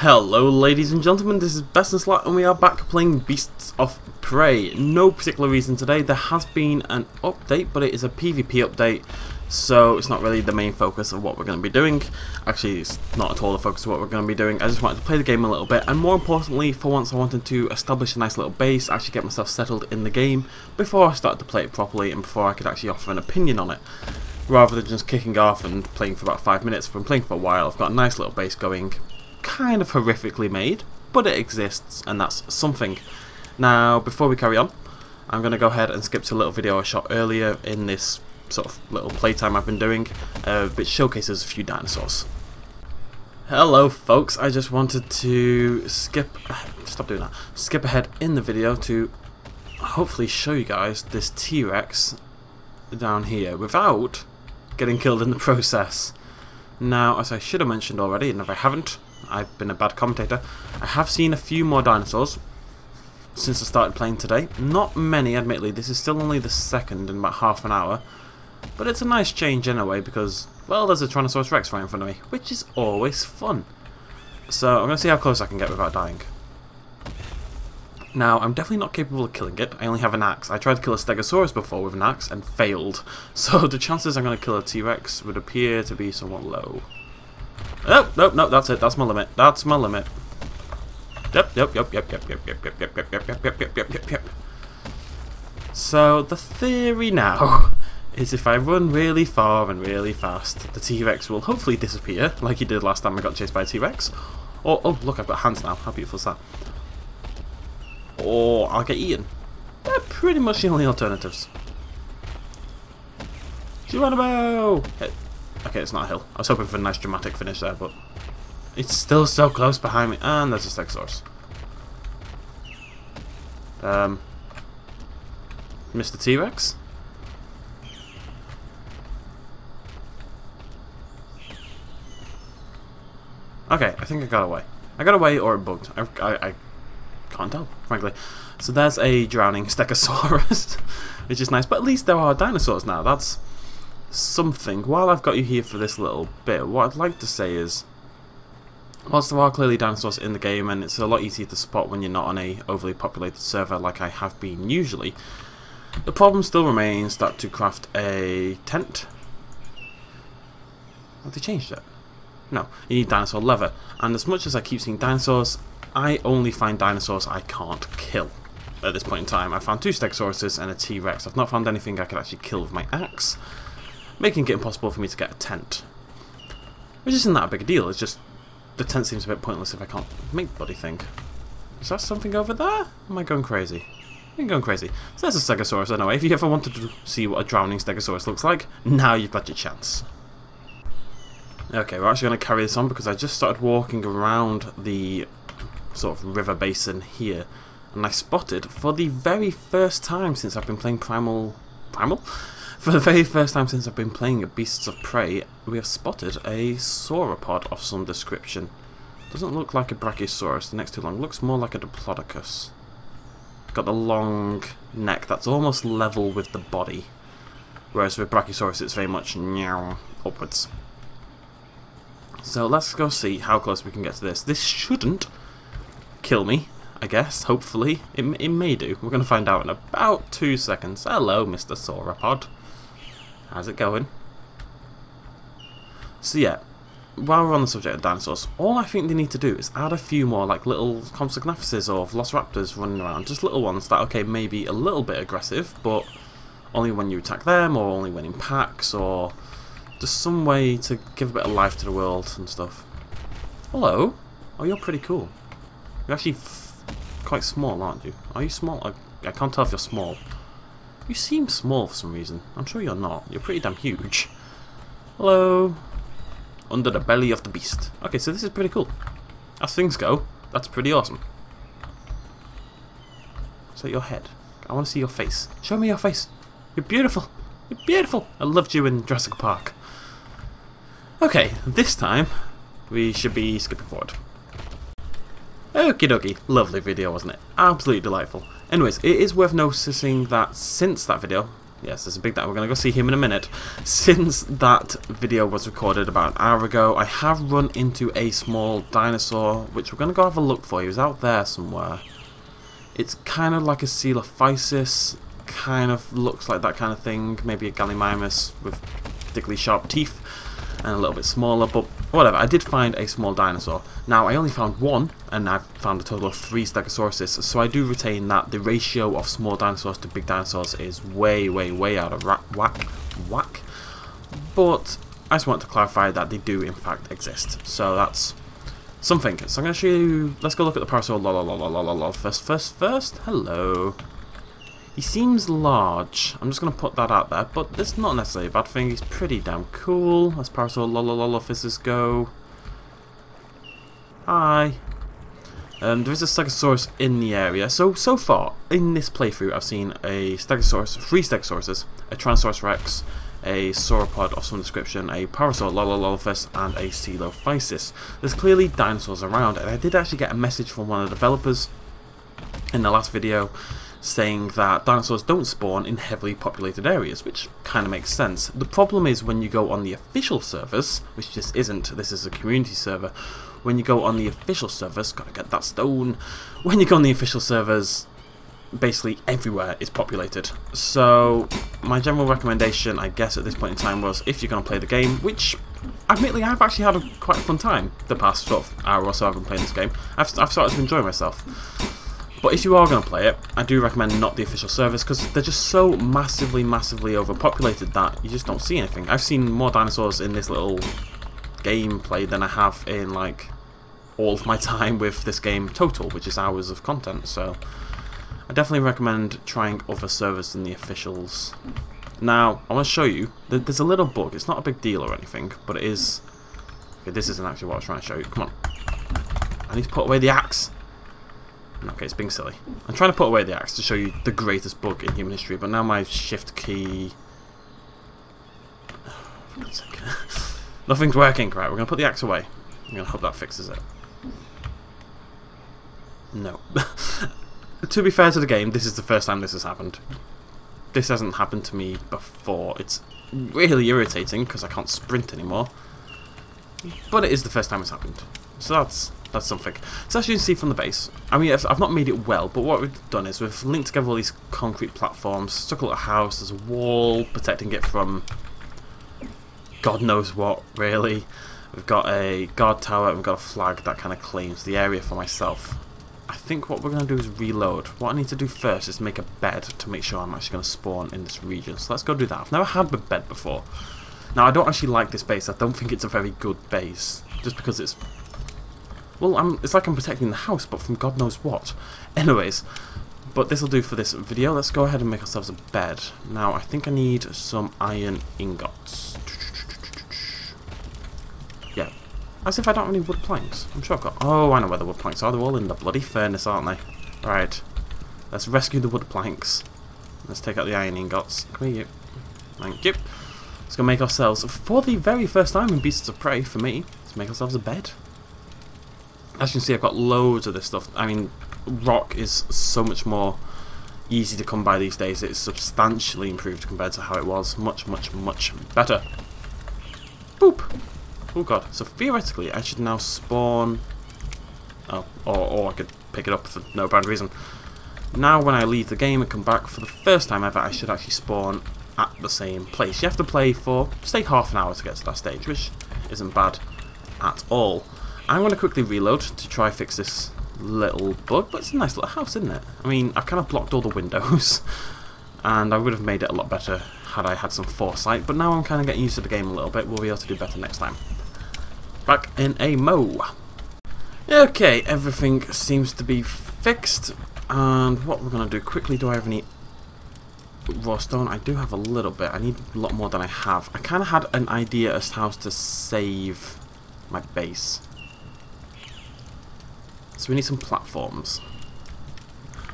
Hello ladies and gentlemen, this is Bestinslotington and we are back playing Beasts of Prey. No particular reason today. There has been an update, but it is a PvP update, so it's not really the main focus of what we're going to be doing. Actually, it's not at all the focus of what we're going to be doing. I just wanted to play the game a little bit, and more importantly, for once I wanted to establish a nice little base, actually get myself settled in the game before I started to play it properly and before I could actually offer an opinion on it. Rather than just kicking off and playing for about 5 minutes. If I'm playing for a while, I've got a nice little base going. Kind of horrifically made, but it exists, and that's something. Now, before we carry on, I'm going to go ahead and skip to a little video I shot earlier in this sort of little playtime I've been doing, which showcases a few dinosaurs. Hello folks, I just wanted to skip ahead in the video to hopefully show you guys this T-Rex down here without getting killed in the process. Now, as I should have mentioned already, and if I haven't, I've been a bad commentator, I have seen a few more dinosaurs since I started playing today. Not many, admittedly. This is still only the second in about half an hour, but it's a nice change anyway because, well, there's a Tyrannosaurus Rex right in front of me, which is always fun. So I'm going to see how close I can get without dying. Now, I'm definitely not capable of killing it. I only have an axe. I tried to kill a Stegosaurus before with an axe and failed, so the chances I'm going to kill a T-Rex would appear to be somewhat low. Oh, no, that's it. That's my limit. That's my limit. Yep. So, the theory now is if I run really far and really fast, the T-Rex will hopefully disappear, like he did last time I got chased by a T-Rex. Or, oh, look, I've got hands now. How beautiful is that? Or I'll get eaten. They're pretty much the only alternatives. Geronimo! Okay, it's not a hill. I was hoping for a nice dramatic finish there, but it's still so close behind me. And there's a Stegosaurus. Mr. T-Rex? Okay, I think I got away. I got away or it bugged. I can't tell, frankly. So there's a drowning Stegosaurus, which is nice. But at least there are dinosaurs now. That's something. While I've got you here for this little bit, what I'd like to say is, whilst there are clearly dinosaurs in the game, and it's a lot easier to spot when you're not on a overly populated server like I have been usually, the problem still remains that to craft a tent... Have they changed it? No, you need dinosaur leather. And as much as I keep seeing dinosaurs, I only find dinosaurs I can't kill. At this point in time, I found 2 Stegosauruses and a T-Rex. I've not found anything I could actually kill with my axe, making it impossible for me to get a tent. Which isn't that big a deal, it's just the tent seems a bit pointless if I can't make the bloody thing. Is that something over there? Am I going crazy? I'm going crazy. So there's a Stegosaurus anyway. If you ever wanted to see what a drowning Stegosaurus looks like, now you've got your chance. Okay, we're actually going to carry this on because I just started walking around the sort of river basin here, and I spotted, for the very first time since I've been playing Primal? For the very first time since I've been playing Beasts of Prey, we have spotted a sauropod of some description. Doesn't look like a Brachiosaurus, the neck's too long, looks more like a Diplodocus. Got the long neck that's almost level with the body, whereas with Brachiosaurus it's very much upwards. So let's go see how close we can get to this. This shouldn't kill me, I guess, hopefully. It may do. We're going to find out in about 2 seconds. Hello, Mr. Sauropod. How's it going? So yeah, while we're on the subject of dinosaurs, all I think they need to do is add a few more like little Compsognathuses or Velociraptors running around. Just little ones that, okay, maybe a little bit aggressive, but only when you attack them, or only when in packs, or just some way to give a bit of life to the world and stuff. Hello? Oh, you're pretty cool. You're actually quite small, aren't you? Are you small? I can't tell if you're small. You seem small for some reason. I'm sure you're not. You're pretty damn huge. Hello? Under the belly of the beast. Okay, so this is pretty cool. As things go, that's pretty awesome. Is that your head? I want to see your face. Show me your face. You're beautiful. You're beautiful. I loved you in Jurassic Park. Okay, this time we should be skipping forward. Okie dokie, lovely video, wasn't it? Absolutely delightful. Anyways, it is worth noticing that since that video, Yes, there's a big dinosaur. We're going to go see him in a minute. Since that video was recorded about an hour ago, I have run into a small dinosaur, which we're going to go have a look for. He was out there somewhere. It's kind of like a Coelophysis, kind of looks like that kind of thing. Maybe a Gallimimus with particularly sharp teeth and a little bit smaller, but whatever. I did find a small dinosaur. Now, I only found one, and I've found a total of 3 Stegosauruses, so I do retain that the ratio of small dinosaurs to big dinosaurs is way, way, way out of whack. But I just want to clarify that they do, in fact, exist. So that's something. So I'm going to show you... Let's go look at the Parasaur first. Hello. He seems large. I'm just going to put that out there, but it's not necessarily a bad thing. He's pretty damn cool. As Parasaur go. Hi. There is a Stegosaurus in the area. So far, in this playthrough, I've seen a Stegosaurus, 3 Stegosauruses, a Tyrannosaurus Rex, a sauropod of some description, a Parasaur and a Coelophysis. There's clearly dinosaurs around, and I did actually get a message from one of the developers in the last video saying that dinosaurs don't spawn in heavily populated areas, which kind of makes sense. The problem is when you go on the official servers, which just isn't, this is a community server, when you go on the official servers, gotta get that stone, when you go on the official servers, basically everywhere is populated. So my general recommendation, I guess at this point in time, was if you're going to play the game, which admittedly I've actually had quite a fun time the past sort of hour or so I've been playing this game. I've started to enjoy myself. But if you are going to play it, I do recommend not the official servers, because they're just so massively overpopulated that you just don't see anything. I've seen more dinosaurs in this little gameplay than I have in like all of my time with this game total, which is hours of content. So I definitely recommend trying other servers than the officials. Now, I want to show you that there's a little bug. It's not a big deal or anything, but it is... Okay, this isn't actually what I was trying to show you. Come on. I need to put away the axe. Okay, it's being silly. I'm trying to put away the axe to show you the greatest bug in human history, but now my shift key... For God's sake. Nothing's working. Right, we're going to put the axe away. I'm going to hope that fixes it. No. To be fair to the game, this is the first time this has happened. This hasn't happened to me before. It's really irritating because I can't sprint anymore. But it is the first time it's happened. So that's something. So as you can see from the base, I mean, I've not made it well, but what we've done is we've linked together all these concrete platforms, stuck a little house, there's a wall protecting it from God knows what, really. We've got a guard tower, and we've got a flag that kind of claims the area for myself. I think what we're going to do is reload. What I need to do first is make a bed to make sure I'm actually going to spawn in this region. So let's go do that. I've never had a bed before. Now, I don't actually like this base. I don't think it's a very good base. Just because it's... Well, it's like I'm protecting the house, but from God knows what. Anyways, but this will do for this video. Let's go ahead and make ourselves a bed. Now, I think I need some iron ingots. Yeah. As if I don't have any wood planks. I'm sure I've got... Oh, I know where the wood planks are. They're all in the bloody furnace, aren't they? Right. Let's rescue the wood planks. Let's take out the iron ingots. Come here, you. Thank you. Let's go make ourselves, for the very first time in Beasts of Prey, for me, let's make ourselves a bed. As you can see, I've got loads of this stuff. I mean, rock is so much more easy to come by these days. It's substantially improved compared to how it was. Much, much, much better. Boop! Oh god. So theoretically, I should now spawn... Oh, or I could pick it up for no bad reason. Now when I leave the game and come back for the first time ever, I should actually spawn at the same place. You have to play for, say, half an hour to get to that stage, which isn't bad at all. I'm going to quickly reload to try fix this little bug, but it's a nice little house, isn't it? I mean, I've kind of blocked all the windows, and I would have made it a lot better had I had some foresight, but now I'm kind of getting used to the game a little bit. We'll be able to do better next time. Back in a mo. Okay, everything seems to be fixed, and what we're going to do quickly, do I have any raw stone? I do have a little bit. I need a lot more than I have. I kind of had an idea as to how to save my base. So we need some platforms.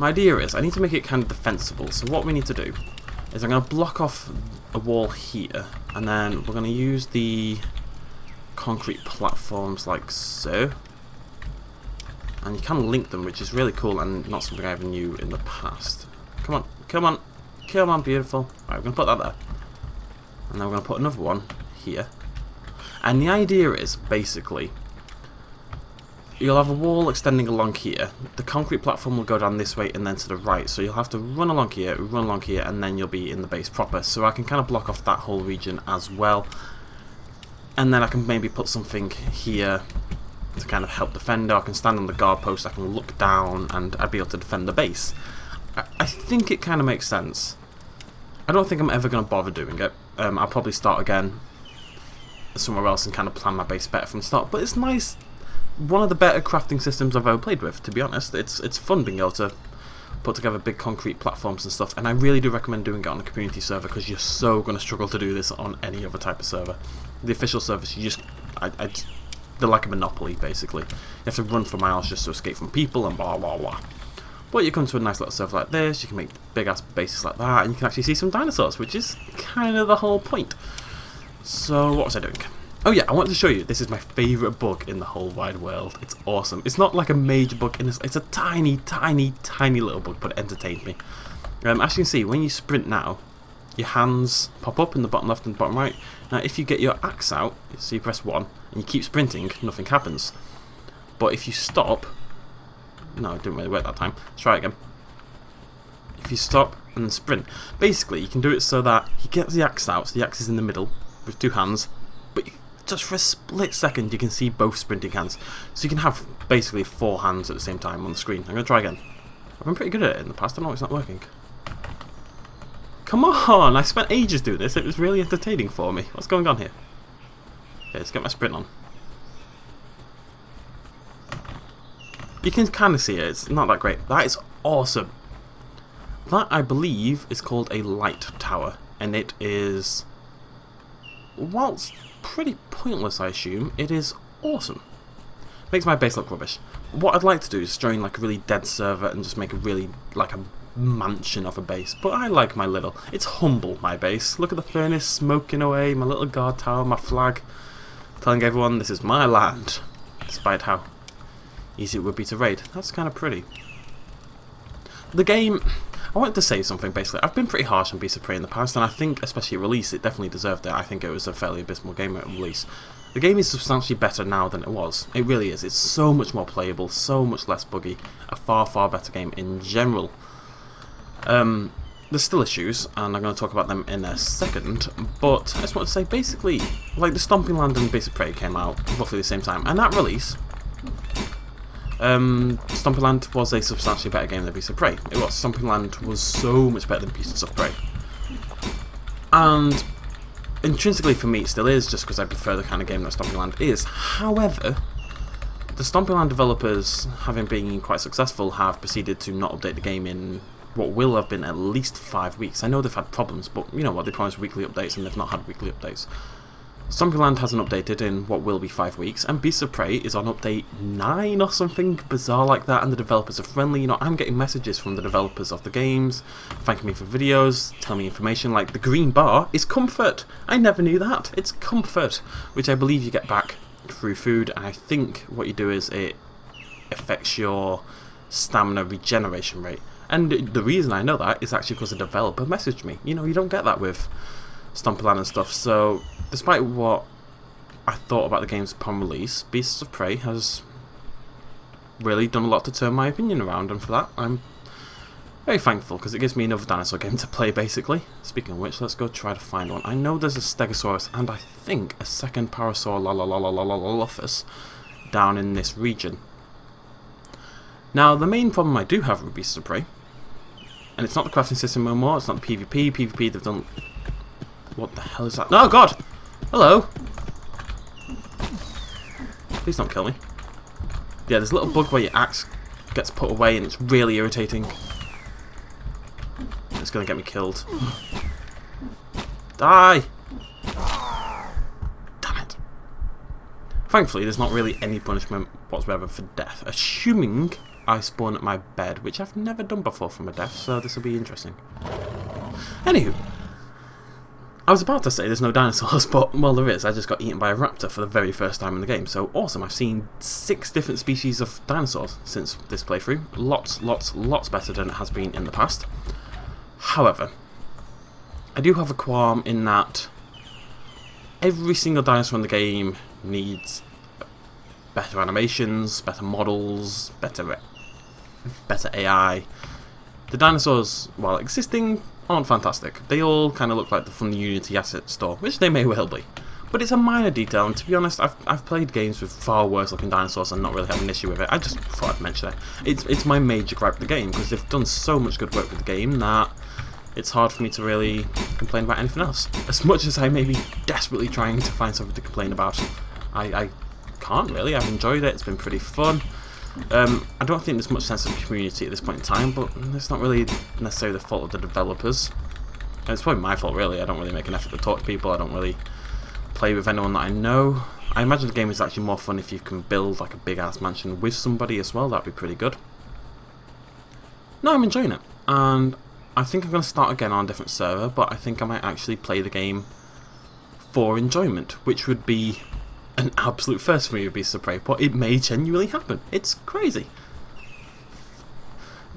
My idea is I need to make it kind of defensible. So what we need to do is I'm going to block off a wall here, and then we're going to use the concrete platforms like so. And you can link them, which is really cool and not something I ever knew in the past. Come on, come on. Come on, beautiful. Right, we're going to put that there. And then we're going to put another one here. And the idea is, basically, you'll have a wall extending along here. The concrete platform will go down this way and then to the right. So you'll have to run along here, and then you'll be in the base proper. So I can kind of block off that whole region as well. And then I can maybe put something here to kind of help defend. I can stand on the guard post, I can look down, and I'd be able to defend the base. I think it kind of makes sense. I don't think I'm ever going to bother doing it. I'll probably start again somewhere else and kind of plan my base better from the start. But it's nice. One of the better crafting systems I've ever played with, to be honest. It's fun being able to put together big concrete platforms and stuff. And I really do recommend doing it on a community server because you're so going to struggle to do this on any other type of server. The official servers, you just... they're like a monopoly, basically. You have to run for miles just to escape from people and blah, blah, blah. But you come to a nice little server like this, you can make big-ass bases like that, and you can actually see some dinosaurs, which is kind of the whole point. So, what was I doing? Oh yeah, I wanted to show you, this is my favourite bug in the whole wide world. It's awesome. It's not like a major bug in this, it's a tiny, tiny, tiny little bug, but it entertained me. As you can see, when you sprint now, your hands pop up in the bottom left and the bottom right. Now, if you get your axe out, so you press 1, and you keep sprinting, nothing happens. But if you stop... No, it didn't really work that time. Let's try it again. If you stop and sprint, basically you can do it so that he gets the axe out, so the axe is in the middle with 2 hands, but just for a split second you can see both sprinting hands. So you can have basically 4 hands at the same time on the screen. I'm going to try again. I've been pretty good at it in the past, I don't know why it's not working. Come on, I spent ages doing this, it was really entertaining for me. What's going on here? Okay, let's get my sprint on. You can kind of see it, it's not that great. That is awesome. That, I believe, is called a light tower. And it is, whilst pretty pointless, I assume, it is awesome. Makes my base look rubbish. What I'd like to do is join like a really dead server and just make a really, like a mansion of a base. But I like my little, it's humble, my base. Look at the furnace smoking away, my little guard tower, my flag. Telling everyone this is my land. Despite how easy it would be to raid. That's kind of pretty. The game, I wanted to say something basically. I've been pretty harsh on Beasts of Prey in the past, and I think, especially at release, it definitely deserved it. I think it was a fairly abysmal game at release. The game is substantially better now than it was. It really is. It's so much more playable, so much less buggy. A far, far better game in general. There's still issues, and I'm going to talk about them in a second, but I just want to say, basically, like the Stomping Land and Beasts of Prey came out roughly the same time, and at release, Stomping Land was a substantially better game than Beasts of Prey. It was. Stomping Land was so much better than Beasts of Prey. And intrinsically for me it still is, just because I prefer the kind of game that Stomping Land is. However, the Stomping Land developers, having been quite successful, have proceeded to not update the game in what will have been at least 5 weeks. I know they've had problems, but you know what, they promised weekly updates and they've not had weekly updates. Stomping Land hasn't updated in what will be 5 weeks, and Beasts of Prey is on update 9 or something bizarre like that, and the developers are friendly. You know, I'm getting messages from the developers of the games, thanking me for videos, telling me information, like the green bar is comfort. I never knew that. It's comfort, which I believe you get back through food, and I think what you do is it affects your stamina regeneration rate. And the reason I know that is actually because the developer messaged me. You know, you don't get that with Stomping Land and stuff, so despite what I thought about the games upon release, Beasts of Prey has really done a lot to turn my opinion around, and for that I'm very thankful, because it gives me another dinosaur game to play, basically. Speaking of which, let's go try to find one. I know there's a Stegosaurus, and I think a second Parasaurolophus down in this region. Now, the main problem I do have with Beasts of Prey, and it's not the crafting system anymore, it's not the PvP. PvP, they've done... What the hell is that? No, God! Hello! Please don't kill me. Yeah, there's a little bug where your axe gets put away and it's really irritating. It's gonna get me killed. Die! Damn it. Thankfully, there's not really any punishment whatsoever for death, assuming I spawn at my bed, which I've never done before from a death, so this will be interesting. Anywho, I was about to say there's no dinosaurs, but, well, there is. I just got eaten by a raptor for the very first time in the game, so awesome. I've seen 6 different species of dinosaurs since this playthrough. Lots better than it has been in the past. However, I do have a qualm in that every single dinosaur in the game needs better animations, better models, better AI. The dinosaurs, while existing, aren't fantastic. They all kind of look like they're from the Unity asset store, which they may well be. But it's a minor detail, and to be honest, I've played games with far worse looking dinosaurs and not really had an issue with it. I just thought I'd mention it. It's my major gripe with the game, because they've done so much good work with the game that it's hard for me to really complain about anything else. As much as I may be desperately trying to find something to complain about, I can't really. I've enjoyed it, it's been pretty fun. I don't think there's much sense of community at this point in time, but it's not really necessarily the fault of the developers. And it's probably my fault really. I don't really make an effort to talk to people, I don't really play with anyone that I know. I imagine the game is actually more fun if you can build like a big ass mansion with somebody as well. That'd be pretty good. No, I'm enjoying it, and I think I'm going to start again on a different server, but I think I might actually play the game for enjoyment, which would be an absolute first for me with Beasts of Prey, but it may genuinely happen. It's crazy.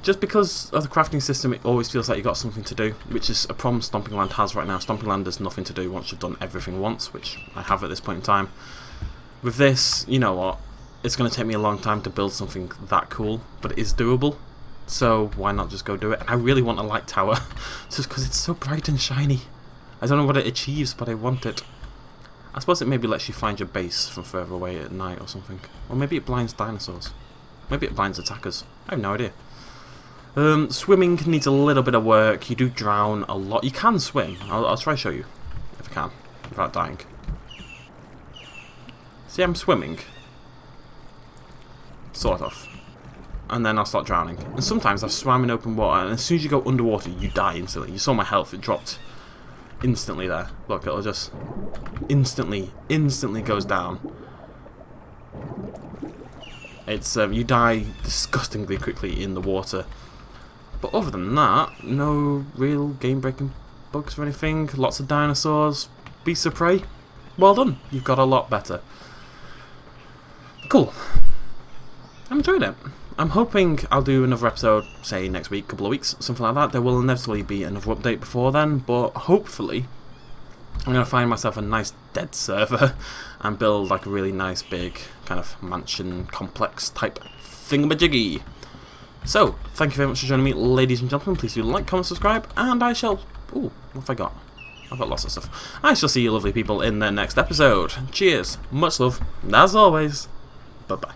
Just because of the crafting system, it always feels like you've got something to do, which is a problem Stomping Land has right now. Stomping Land has nothing to do once you've done everything once, which I have at this point in time. With this, you know what, it's going to take me a long time to build something that cool, but it is doable, so why not just go do it? I really want a light tower, just because it's so bright and shiny. I don't know what it achieves, but I want it. I suppose it maybe lets you find your base from further away at night or something. Or maybe it blinds dinosaurs. Maybe it blinds attackers. I have no idea. Swimming needs a little bit of work. You do drown a lot. You can swim. I'll try to show you, if I can, without dying. See, I'm swimming. Sort of. And then I'll start drowning. And sometimes I've swam in open water, and as soon as you go underwater, you die instantly. You saw my health, it dropped instantly there. Look, it'll just instantly goes down. It's you die disgustingly quickly in the water. But other than that, no real game-breaking bugs or anything. Lots of dinosaurs, Beasts of Prey. Well done, you've got a lot better. Cool. I'm enjoying it. I'm hoping I'll do another episode, say next week, couple of weeks, something like that. There will inevitably be another update before then, but hopefully I'm going to find myself a nice dead server and build like a really nice big kind of mansion complex type thingamajiggy. So, thank you very much for joining me, ladies and gentlemen. Please do like, comment, subscribe, and I shall... Ooh, what have I got? I've got lots of stuff. I shall see you lovely people in the next episode. Cheers, much love, and as always, bye-bye.